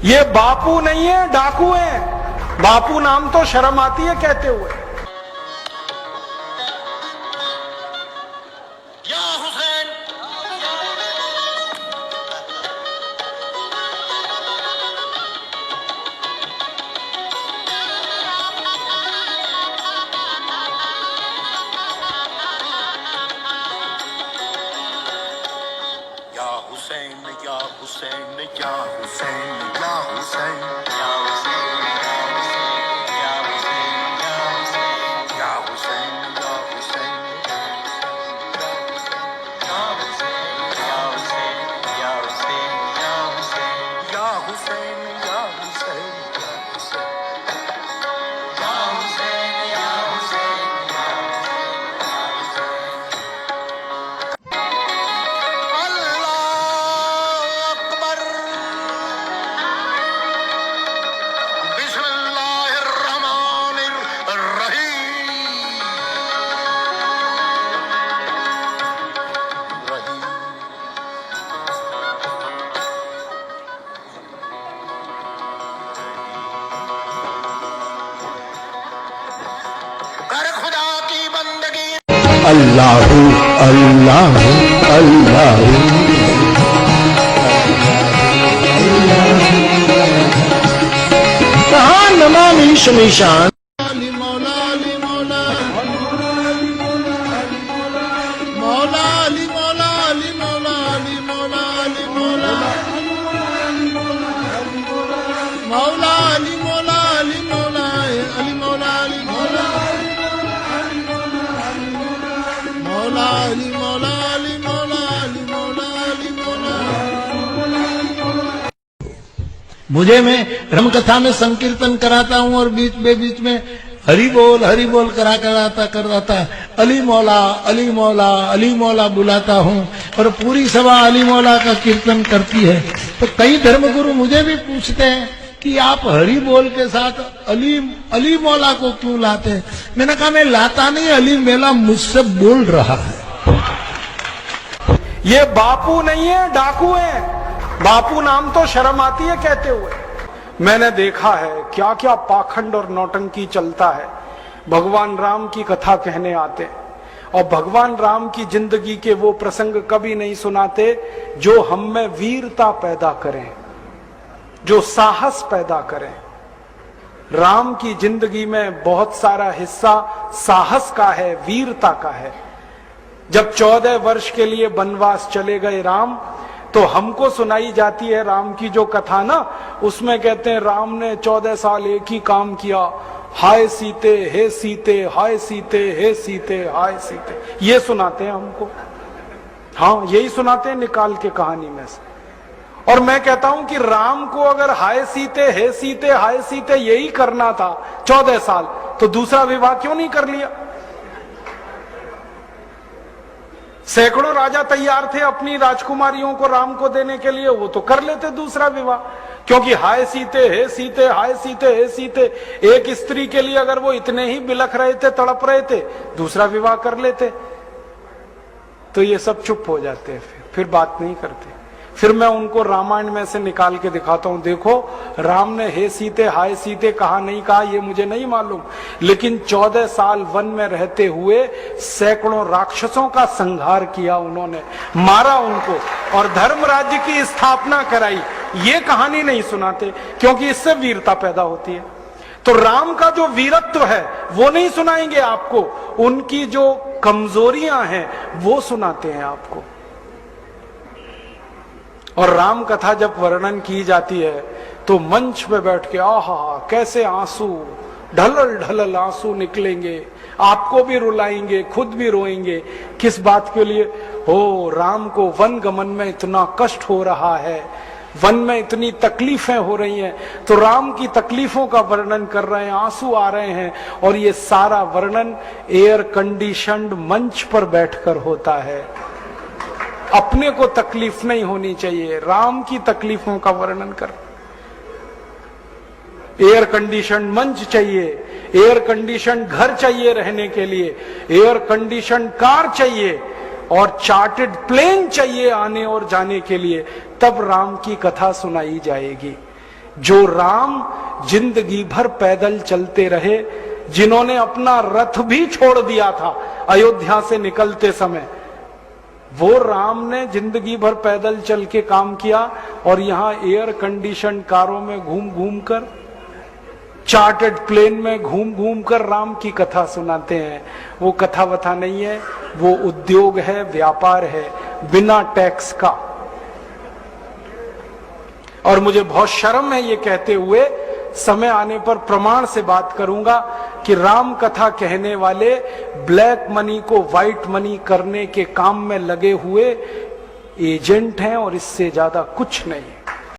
ये बापू नहीं है, डाकू है। बापू नाम तो शर्म आती है कहते हुए। अल्लाहु अल्लाहु अल्लाहु कहाँ नमामि शमीशान मुझे मैं रम कथा में संकीर्तन कराता हूँ और बीच में हरि बोल कराता अली मौला अली मौला अली मौला बुलाता हूँ और पूरी सभा अली मौला का कीर्तन करती है। तो कई धर्मगुरु मुझे भी पूछते हैं कि आप हरि बोल के साथ अली मौला को क्यों लाते हैं। मैंने कहा मैं लाता नहीं, अली मेला मुझसे बोल रहा है। ये बापू नहीं है, डाकू है। बापू नाम तो शर्म आती है कहते हुए। मैंने देखा है क्या क्या पाखंड और नौटंकी चलता है। भगवान राम की कथा कहने आते और भगवान राम की जिंदगी के वो प्रसंग कभी नहीं सुनाते जो हम में वीरता पैदा करें, जो साहस पैदा करें। राम की जिंदगी में बहुत सारा हिस्सा साहस का है, वीरता का है। जब 14 वर्ष के लिए वनवास चले गए राम, तो हमको सुनाई जाती है राम की जो कथा ना, उसमें कहते हैं राम ने 14 साल एक ही काम किया, हाय सीते हे सीते, हाय सीते हे सीते, हाय सीते। ये सुनाते हैं हमको, हाँ यही सुनाते हैं निकाल के कहानी में से। और मैं कहता हूं कि राम को अगर हाय सीते हे सीते हाय सीते यही करना था 14 साल, तो दूसरा विवाह क्यों नहीं कर लिया। सैकड़ों राजा तैयार थे अपनी राजकुमारियों को राम को देने के लिए, वो तो कर लेते दूसरा विवाह। क्योंकि हाय सीते हे सीते हाय सीते हे सीते, एक स्त्री के लिए अगर वो इतने ही बिलख रहे थे, तड़प रहे थे, दूसरा विवाह कर लेते। तो ये सब चुप हो जाते हैं, फिर बात नहीं करते। फिर मैं उनको रामायण में से निकाल के दिखाता हूं, देखो राम ने हे सीते हाय सीते कहा नहीं कहा ये मुझे नहीं मालूम, लेकिन 14 साल वन में रहते हुए सैकड़ों राक्षसों का संहार किया उन्होंने, मारा उनको और धर्म राज्य की स्थापना कराई। ये कहानी नहीं सुनाते क्योंकि इससे वीरता पैदा होती है। तो राम का जो वीरत्व है वो नहीं सुनाएंगे आपको, उनकी जो कमजोरियां हैं वो सुनाते हैं आपको। और राम कथा जब वर्णन की जाती है तो मंच पे बैठ के आहा कैसे आंसू ढलल ढलल आंसू निकलेंगे, आपको भी रुलाएंगे, खुद भी रोएंगे। किस बात के लिए हो, राम को वन गमन में इतना कष्ट हो रहा है, वन में इतनी तकलीफें हो रही हैं, तो राम की तकलीफों का वर्णन कर रहे हैं, आंसू आ रहे हैं। और ये सारा वर्णन एयर कंडीशन्ड मंच पर बैठकर होता है। अपने को तकलीफ नहीं होनी चाहिए, राम की तकलीफों का वर्णन कर। एयर कंडीशन मंच चाहिए, एयर कंडीशन घर चाहिए रहने के लिए, एयर कंडीशन कार चाहिए और चार्टर्ड प्लेन चाहिए आने और जाने के लिए, तब राम की कथा सुनाई जाएगी। जो राम जिंदगी भर पैदल चलते रहे, जिन्होंने अपना रथ भी छोड़ दिया था अयोध्या से निकलते समय, वो राम ने जिंदगी भर पैदल चल के काम किया और यहां एयर कंडीशन कारों में घूम घूम कर, चार्टर्ड प्लेन में घूम घूम कर राम की कथा सुनाते हैं। वो कथा वथा नहीं है, वो उद्योग है, व्यापार है, बिना टैक्स का। और मुझे बहुत शर्म है ये कहते हुए, समय आने पर प्रमाण से बात करूंगा कि राम कथा कहने वाले ब्लैक मनी को व्हाइट मनी करने के काम में लगे हुए एजेंट हैं और इससे ज्यादा कुछ नहीं।